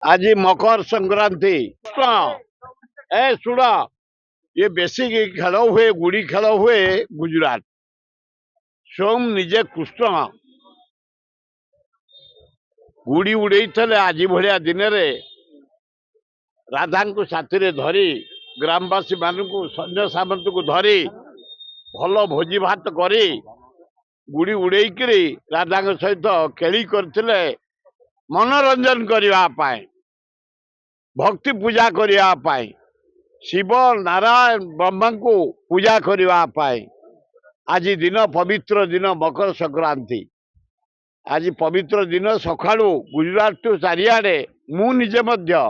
आज मकर संक्रांति ए सुन ये बेसी खेल हुए गुड़ी खेल हुए गुजरात स्वयं निजे कृष्ण गुड़ी उड़े आज भाया दिन राधा को साथी धरी ग्रामवासी मान सैन्य सामंत को धरी भल भोजी भात करी गुड़ी उड़े राधा सहित खेली करते मनोरंजन करने भक्ति पूजा करने शिव नारायण ब्रह्मा को पूजा करने आज दिन पवित्र दिन मकर संक्रांति आज पवित्र दिन सकाळू गुजरात टू चारिआडे मु निजे मध्य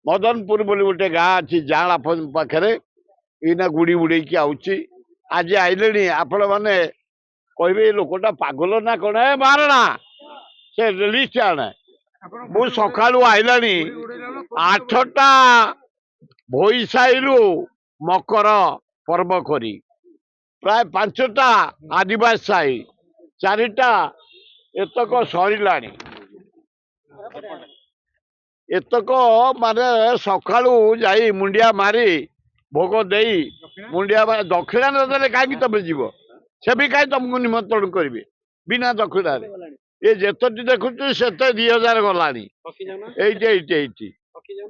मदनपुर बोली गोटे गाँ अच्छी जाला पाखे इना गुड़ी उड़े आउची आज आइले आपण मैंने कहे लोकटा पागल ना कौन है मारणा से लिस्ट आने मु सकाळू आइला 8टा भोई साइलु मकर पर्व करी प्राय 5टा आदिवासी साई 4टा एतक सरिला एतक माने सकाळू जाई मुंडिया मारी भोग देई मुंडिया दक्षिणा नदेले कहीं तुम जीव से भी कहीं तुमको निमंत्रण करेंगे बिना दक्षिणा ये जेतटी देखुଛୁ सेते 2000 गलानी एटी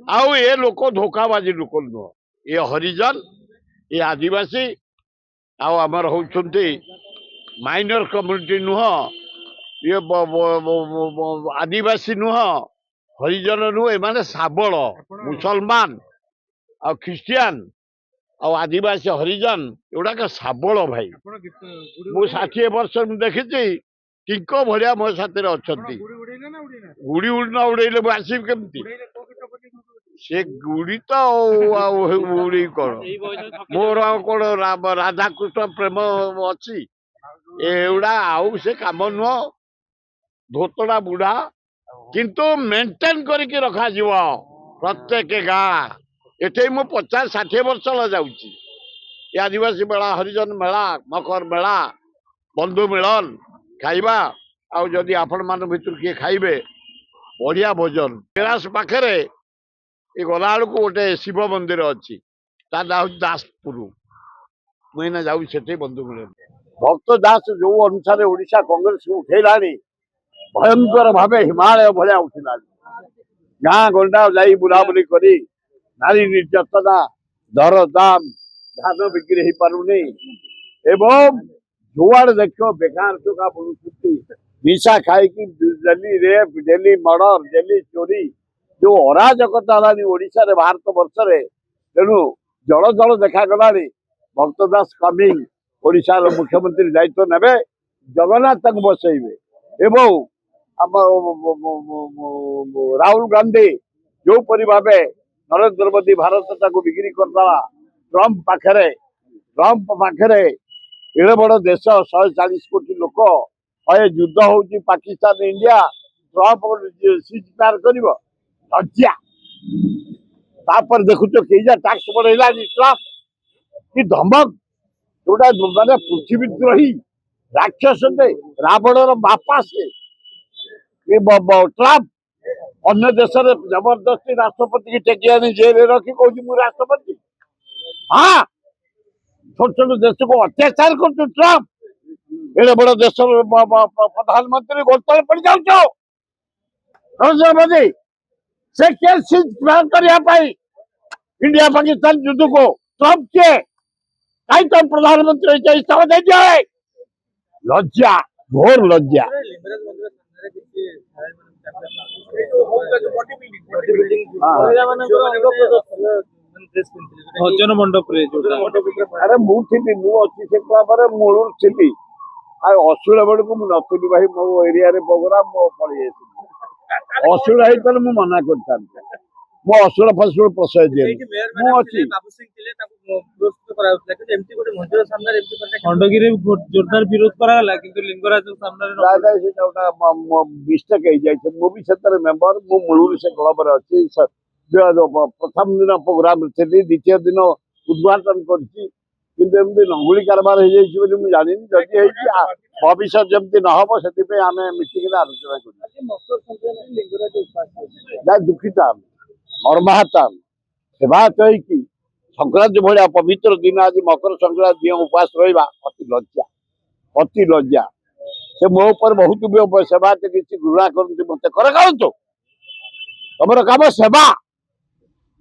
आउ ये लोक धोखाबाजी लोक नुह ये हरिजन ये आदिवासी आमर होती माइनर कम्युनिटी नुह ये आदिवासी नुह हरिजन नुह एमाने साबल मुसलमान आ ख्रिस्टियान आदिवासी हरिजन एगुड़ाक साबल भाई मु 60 वर्ष देखी टिंको भलिया मो साथी अच्छा गुड़ी उड़ना उड़ेले आसबि केमती से गुड़ी तो उड़ी कौन मोर कौन राधा कृष्ण प्रेम अच्छी एगुड़ा आउ से कम नुह धोतड़ा बुढ़ा किंतु मेंटेन करके रखा जीव प्रत्येक गाँ एटे मु 50-60 वर्ष जाऊँगी ये आदिवासी मेला हरिजन मेला मकर मेला बंधु मिलन खाइबा आउ जदि आपण मान भितर किए खाइबे बढ़िया भोजन कैलाश पाखे गला बेलू गोटे शिव मंदिर अच्छी ना दासपुर मुझे जाऊँ से बंधु मिलन भक्त दास जो अनुसार ओडिशा कांग्रेस को उठेला भयंकर भावे हिमालय भलिया उठिला गाँ गंडा जाई बुलाबुली करी नारी निर्यातना दर दाम धान बिक्री हो पारुनी एवं जुआड़ देख बेकार टोका बुलूँ निशा खाई daily rape daily murder daily चोरी जो अराजकता ओडिशा भारत वर्ष तेणु जल जल देखागला भक्तदास कमिंग ओडिशा मुख्यमंत्री दायित्व नेबे जगन्नाथ बसइबे एवं राहुल गांधी जो परी भावे नरेंद्र मोदी भारत को बिक्री करदेला ट्रंप पाखे एड़े बड़ देश 140 कोटी लोक ये युद्ध होची पाकिस्तान इंडिया ट्रंप सीज पार कर लज्जा तापर देखुच कई टैक्स बढ़ेला ट्रंप कि धमक जोटा माने पृथ्वीद्रोही राक्षस रावण बापा से ट्रंप अन्य देश जबरदस्ती राष्ट्रपति की टेकी आनी जेल रखी कौन मु राष्ट्रपति हाँ छोट छोट देश को अत्याचार कर ट्रंप एड़े बड़ देश प्रधानमंत्री गोलतले पड़ जाऊ नरेंद्र मोदी से करने इंडिया पाकिस्तान युद्ध को ट्रंप के कहीं तुम प्रधानमंत्री इस्तीफा दे दिया है लज्जा घोर लज्जा भजन मंडप अरे मुझी से मूल थी असुर बेलू मुझे नी भाई मो एरिया प्रोग्राम मो पलि असुर होता मुझे मना कर मो असुर फसुर प्रशय दिए खंडगिरी जोरदार विरोध कराला किंतु लिंगराज सामने मिस्टेक हो जाए मेम्बर मु मूल से क्लब अच्छी प्रथम दिन प्रोग्राम थी द्वितीय दिन उद्घाटन कर नंगुली कारबार हो जानी जदि ଭବିଷ୍ୟତ ଯେମିତି ନ ହବ ସେଥିପାଇଁ ଆମେ ମିଶିକିନା ଆଲୋଚନା କରୁ। ମକର ସଂକ୍ରାନ୍ତି ଲିଙ୍ଗରାଜ ଉପାସ ଯାହା ଦୁଃଖିତ ଆମେ ମର୍ମାହତ ଆମେ ସେବାୟତ ହେଇକି ସଂକ୍ରାନ୍ତି ଭଳିଆ ପବିତ୍ର ଦିନ ଆଜି ମକର ସଂକ୍ରାନ୍ତି ଦିନ ଉପାସ ରହିବା ଅତି ଲଜ୍ଜା ସେ ମୋ ଉପରେ ବହୁତ ସେବାୟତ କିଛି ଘୃଣା କରନ୍ତି ମତେ କର ଖାଆନ୍ତୁ ତମର କାମ ସେବା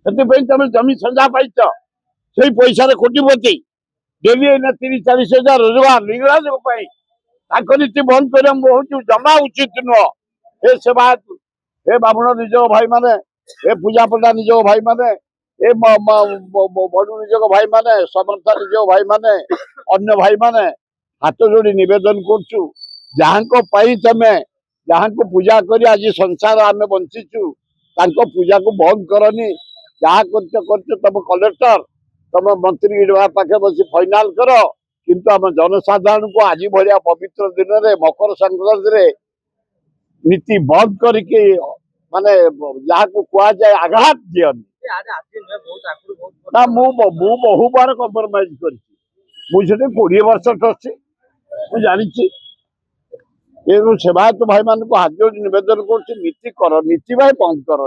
ସେଥିପାଇଁ ତମେ ଜମି ସଞ୍ଜା ପାଇଛ ସେଇ ପଇସାରେ କୋଟିପତି ଡେଲି ଏଇନା 30-40 ହଜାର ରୋଜଗାର ଲିଙ୍ଗରାଜଙ୍କ ପାଇଁ ତାଙ୍କ ନୀତି ବନ୍ଦ କରିବା ମୁଁ ହଉଛି ଜମା ଉଚିତ ନୁହଁ। ଏ ସେବାୟତ ଏ ବାବୁଣ ନିଯୋଗ ଭାଇମାନେ ଏ ପୂଜା ପଣ୍ଡା ନିଯୋଗ ଭାଇମାନେ ଏ ବଡୁ ନିଯୋଗ ଭାଇମାନେ ସମର୍ଥ ନିଯୋଗ ଭାଇମାନେ ଅନ୍ୟ ଭାଇମାନେ ହାତ ଯୋଡି ନିବେଦନ କରୁଛୁ ଯାହାଙ୍କ ପାଇଁ ତମେ ଯାହାଙ୍କୁ ପୂଜା କରି ଆଜି ସଂସାର ଆମେ ବଞ୍ଚିଛୁ ତାଙ୍କ ପୂଜାକୁ ବନ୍ଦ କରନି ଯାହା କରୁଛ ତମ କଲେକ୍ଟର ତମ ମନ୍ତ୍ରୀ ପାଖେ ବସି ଫାଇନାଲ କର କିନ୍ତୁ ଆମ ଜନସାଧାରଣଙ୍କୁ ଆଜି ଭଳିଆ ପବିତ୍ର ଦିନରେ ମକର ସଂକ୍ରାନ୍ତିରେ ନୀତି ବନ୍ଦ କରିକି ମାନେ ଯାହାକୁ କୁହାଯାଏ ଆଘାତ ଦିଅନି ନା ମୁଁ ବହୁବାର କମ୍ପ୍ରମାଇଜ କରିଛି ମୁଁ ସେଠି 20 ବର୍ଷ ଅଛି ମୁଁ ଜାଣିଛି ଏ ସେବାୟତ ଭାଇମାନଙ୍କୁ ହାତ ଯୋଡି ନିବେଦନ କରୁଛି ନୀତି କର ନୀତି ଭାଇ ବନ୍ଦ କର।